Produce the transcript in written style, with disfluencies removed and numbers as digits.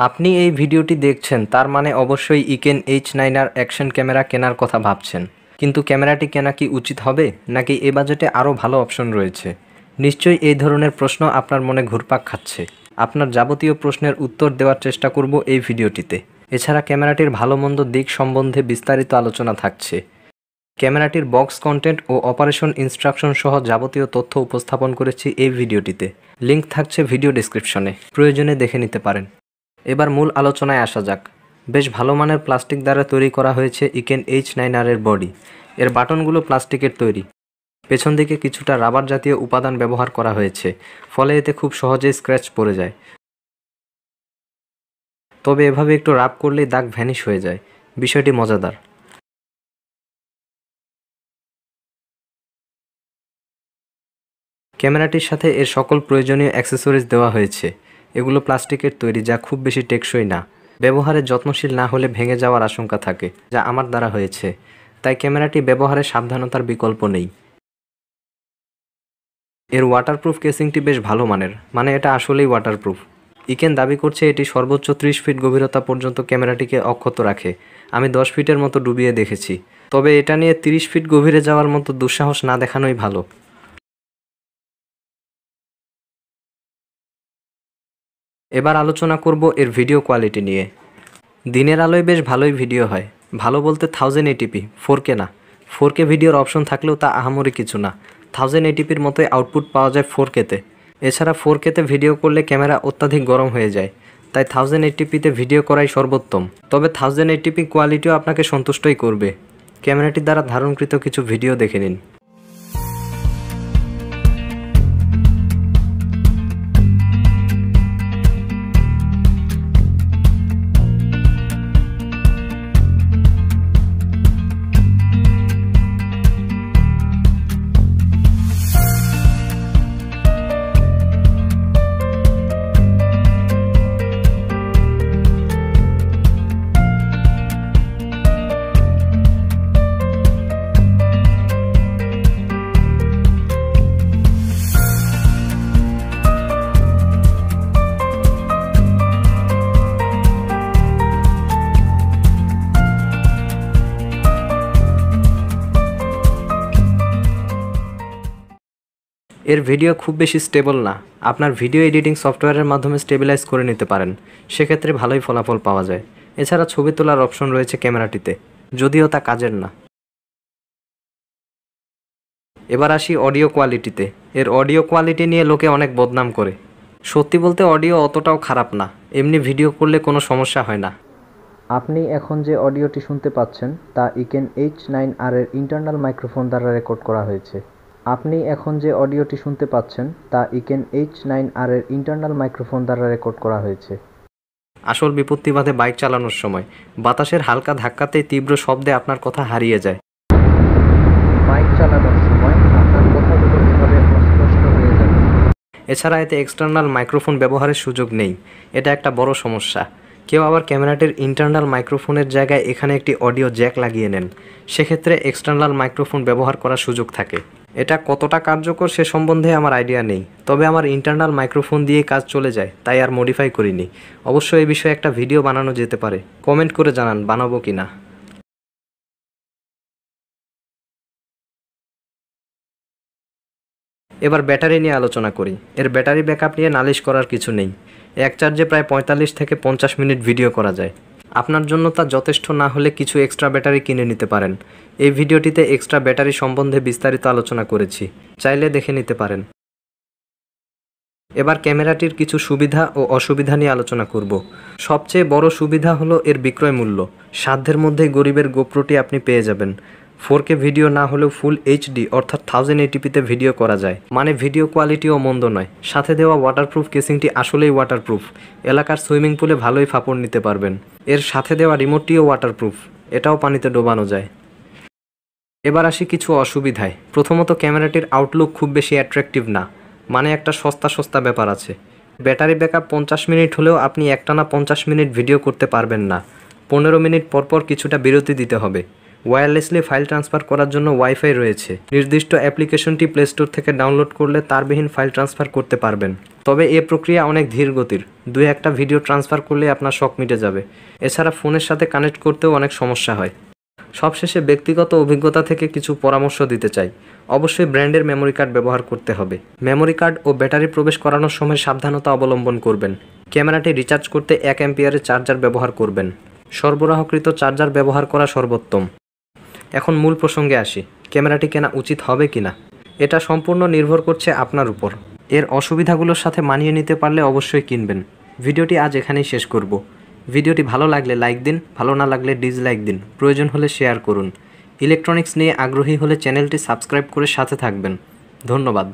আপনি এই ভিডিওটি দেখছেন তার মানে অবশ্যই ইকেন H9r অ্যাকশন ক্যামেরা কেনার কথা ভাবছেন। কিন্তু ক্যামেরাটি কেনা কি উচিত হবে নাকি এ বাজেটে আরও ভালো অপশন রয়েছে? নিশ্চয়ই এই ধরনের প্রশ্ন আপনার মনে ঘুরপাক খাচ্ছে। আপনার যাবতীয় প্রশ্নের উত্তর দেওয়ার চেষ্টা করব এই ভিডিওটিতে। এছাড়া ক্যামেরাটির ভালো মন্দ দিক সম্বন্ধে বিস্তারিত আলোচনা থাকছে। ক্যামেরাটির বক্স কন্টেন্ট ও অপারেশন ইনস্ট্রাকশন সহ যাবতীয় তথ্য উপস্থাপন করেছি এই ভিডিওটিতে। লিংক থাকছে ভিডিও ডেসক্রিপশনে, প্রয়োজনে দেখে নিতে পারেন। এবার মূল আলোচনায় আসা যাক। বেশ ভালো মানের প্লাস্টিক দ্বারা তৈরি করা হয়েছে ইকেন H9r এর বডি। এর বাটনগুলো প্লাস্টিকের তৈরি। পেছন দিকে কিছুটা রাবার জাতীয় উপাদান ব্যবহার করা হয়েছে, ফলে এতে খুব সহজেই স্ক্র্যাচ পড়ে যায়। তবে এভাবে একটু রাব করলেই দাগ ভ্যানিশ হয়ে যায়, বিষয়টি মজাদার। ক্যামেরাটির সাথে এর সকল প্রয়োজনীয় অ্যাক্সেসরিজ দেওয়া হয়েছে। এগুলো প্লাস্টিকের তৈরি, যা খুব বেশি টেকসই না। ব্যবহারে যত্নশীল না হলে ভেঙে যাওয়ার আশঙ্কা থাকে, যা আমার দ্বারা হয়েছে। তাই ক্যামেরাটি ব্যবহারে সাবধানতার বিকল্প নেই। এর ওয়াটারপ্রুফ কেসিংটি বেশ ভালো মানের, মানে এটা আসলেই ওয়াটারপ্রুফ। ইকেন দাবি করছে এটি সর্বোচ্চ 30 ফিট গভীরতা পর্যন্ত ক্যামেরাটিকে অক্ষত রাখে। আমি 10 ফিটের মতো ডুবিয়ে দেখেছি। তবে এটা নিয়ে 30 ফিট গভীরে যাওয়ার মতো দুঃসাহস না দেখানোই ভালো। এবার আলোচনা করব এর ভিডিও কোয়ালিটি নিয়ে। দিনের আলোয় বেশ ভালোই ভিডিও হয়। ভালো বলতে 1080p, 4K না। 4K ভিডিওর অপশন থাকলেও তা আহামরি কিছু না। 1080pর মতোই আউটপুট পাওয়া যায় 4Kতে। এছাড়া 4Kতে ভিডিও করলে ক্যামেরা অত্যাধিক গরম হয়ে যায়, তাই 1080pতে ভিডিও করাই সর্বোত্তম। তবে 1080p কোয়ালিটিও আপনাকে সন্তুষ্টই করবে। ক্যামেরাটির দ্বারা ধারণকৃত কিছু ভিডিও দেখে নিন। এর ভিডিও খুব বেশি স্টেবল না। আপনার ভিডিও এডিটিং সফটওয়্যারের মাধ্যমে স্টেবিলাইজ করে নিতে পারেন, সেক্ষেত্রে ভালোই ফলাফল পাওয়া যায়। এছাড়া ছবি তোলার অপশন রয়েছে ক্যামেরাটিতে, যদিও তা কাজের না। এবার আসি অডিও কোয়ালিটিতে। এর অডিও কোয়ালিটি নিয়ে লোকে অনেক বদনাম করে। সত্যি বলতে অডিও অতটাও খারাপ না, এমনি ভিডিও করলে কোনো সমস্যা হয় না। আপনি এখন যে অডিওটি শুনতে পাচ্ছেন তা ইকেন H9r এর ইন্টারনাল মাইক্রোফোন দ্বারা রেকর্ড করা হয়েছে। আপনি এখন যে অডিওটি শুনতে পাচ্ছেন তা ইকেন H9r এর ইন্টারনাল মাইক্রোফোন দ্বারা রেকর্ড করা হয়েছে। আসল বিপত্তি বাধে বাইক চালানোর সময়। বাতাসের হালকা ধাক্কাতেই তীব্র শব্দে আপনার কথা হারিয়ে যায়। বাইক চালানোর সময় আপনার কথাগুলো এভাবে অস্পষ্ট হয়ে যাবে। এছাড়া এতে এক্সটার্নাল মাইক্রোফোন ব্যবহারের সুযোগ নেই, এটা একটা বড় সমস্যা। কেউ আবার ক্যামেরাটির ইন্টারনাল মাইক্রোফোনের জায়গায় এখানে একটি অডিও জ্যাক লাগিয়ে নেন, সেক্ষেত্রে এক্সটার্নাল মাইক্রোফোন ব্যবহার করার সুযোগ থাকে। এটা কতটা কার্যকর সে সম্বন্ধে আমার আইডিয়া নেই, তবে আমার ইন্টারনাল মাইক্রোফোন দিয়েই কাজ চলে যায়, তাই আর মডিফাই করিনি। অবশ্য এই বিষয়ে একটা ভিডিও বানানো যেতে পারে, কমেন্ট করে জানান বানাবো কি না। এবার ব্যাটারি নিয়ে আলোচনা করি। এর ব্যাটারি ব্যাকআপ নিয়ে নালিশ করার কিছু নেই। এক চার্জে প্রায় 45 থেকে 50 মিনিট ভিডিও করা যায়। আপনার জন্য তা যথেষ্ট না হলে কিছু এক্সট্রা ব্যাটারি কিনে নিতে পারেন। এই ভিডিওটিতে এক্সট্রা ব্যাটারি সম্বন্ধে বিস্তারিত আলোচনা করেছি, চাইলে দেখে নিতে পারেন। এবার ক্যামেরাটির কিছু সুবিধা ও অসুবিধা নিয়ে আলোচনা করব। সবচেয়ে বড় সুবিধা হলো এর বিক্রয় মূল্য। সাধ্যের মধ্যেই গরিবের গোপ্রোটি আপনি পেয়ে যাবেন। 4K ভিডিও না হলেও ফুল HD অর্থাৎ 1080pতে ভিডিও করা যায়, মানে ভিডিও কোয়ালিটিও মন্দ নয়। সাথে দেওয়া ওয়াটারপ্রুফ কেসিংটি আসলেই ওয়াটারপ্রুফ। এলাকার সুইমিং পুলে ভালোই ফাপড় নিতে পারবেন। এর সাথে দেওয়া রিমোটটিও ওয়াটারপ্রুফ, এটাও পানিতে ডোবানো যায়। এবার আসি কিছু অসুবিধায়। প্রথমত ক্যামেরাটির আউটলুক খুব বেশি অ্যাট্রাকটিভ না, মানে একটা সস্তা ব্যাপার আছে। ব্যাটারি ব্যাকআপ 50 মিনিট হলেও আপনি একটানা 50 মিনিট ভিডিও করতে পারবেন না। 15 মিনিট পরপর কিছুটা বিরতি দিতে হবে। ওয়্যারলেসলি ফাইল ট্রান্সফার করার জন্য ওয়াইফাই রয়েছে। নির্দিষ্ট অ্যাপ্লিকেশনটি প্লে স্টোর থেকে ডাউনলোড করলে তারবিহীন ফাইল ট্রান্সফার করতে পারবেন। তবে এ প্রক্রিয়া অনেক ধীর গতির, 2-1টা ভিডিও ট্রান্সফার করলে আপনার শখ মিটে যাবে। এছাড়া ফোনের সাথে কানেক্ট করতেও অনেক সমস্যা হয়। সবশেষে ব্যক্তিগত অভিজ্ঞতা থেকে কিছু পরামর্শ দিতে চাই। অবশ্যই ব্র্যান্ডের মেমোরি কার্ড ব্যবহার করতে হবে। মেমোরি কার্ড ও ব্যাটারি প্রবেশ করানোর সময় সাবধানতা অবলম্বন করবেন। ক্যামেরাটি রিচার্জ করতে 1 অ্যাম্পিয়ারের চার্জার ব্যবহার করবেন। সরবরাহকৃত চার্জার ব্যবহার করা সর্বোত্তম। এখন মূল প্রসঙ্গে আসি, ক্যামেরাটি কেনা উচিত হবে কিনা। এটা সম্পূর্ণ নির্ভর করছে আপনার উপর। এর অসুবিধাগুলোর সাথে মানিয়ে নিতে পারলে অবশ্যই কিনবেন। ভিডিওটি আজ এখানেই শেষ করব। ভিডিওটি ভালো লাগলে লাইক দিন, ভালো না লাগলে ডিসলাইক দিন, প্রয়োজন হলে শেয়ার করুন। ইলেকট্রনিক্স নিয়ে আগ্রহী হলে চ্যানেলটি সাবস্ক্রাইব করে সাথে থাকবেন। ধন্যবাদ।